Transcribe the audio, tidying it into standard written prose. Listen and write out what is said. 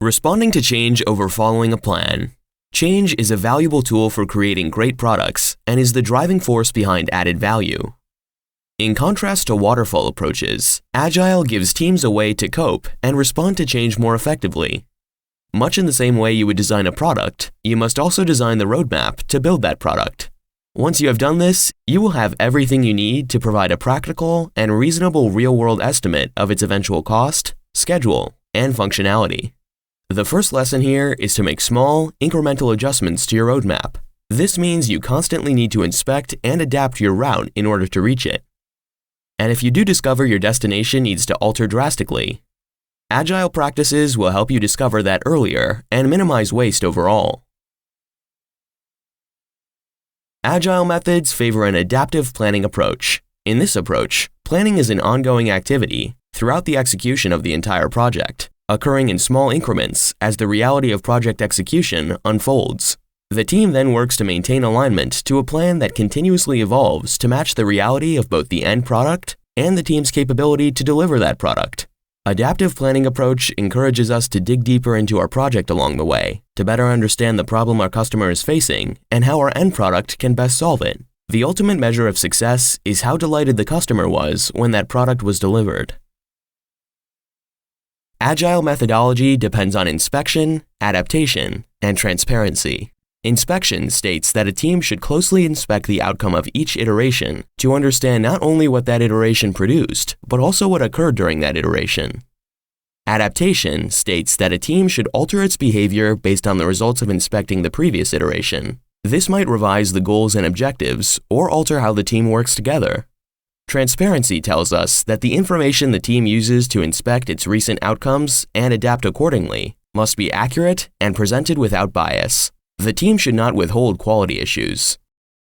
Responding to change over following a plan. Change is a valuable tool for creating great products and is the driving force behind added value. In contrast to waterfall approaches, Agile gives teams a way to cope and respond to change more effectively. Much in the same way you would design a product, you must also design the roadmap to build that product. Once you have done this, you will have everything you need to provide a practical and reasonable real-world estimate of its eventual cost, schedule, and functionality. The first lesson here is to make small, incremental adjustments to your roadmap. This means you constantly need to inspect and adapt your route in order to reach it. And if you do discover your destination needs to alter drastically, Agile practices will help you discover that earlier and minimize waste overall. Agile methods favor an adaptive planning approach. In this approach, planning is an ongoing activity throughout the execution of the entire project, occurring in small increments as the reality of project execution unfolds. The team then works to maintain alignment to a plan that continuously evolves to match the reality of both the end product and the team's capability to deliver that product. Adaptive planning approach encourages us to dig deeper into our project along the way, to better understand the problem our customer is facing and how our end product can best solve it. The ultimate measure of success is how delighted the customer was when that product was delivered. Agile methodology depends on inspection, adaptation, and transparency. Inspection states that a team should closely inspect the outcome of each iteration to understand not only what that iteration produced, but also what occurred during that iteration. Adaptation states that a team should alter its behavior based on the results of inspecting the previous iteration. This might revise the goals and objectives or alter how the team works together. Transparency tells us that the information the team uses to inspect its recent outcomes and adapt accordingly must be accurate and presented without bias. The team should not withhold quality issues.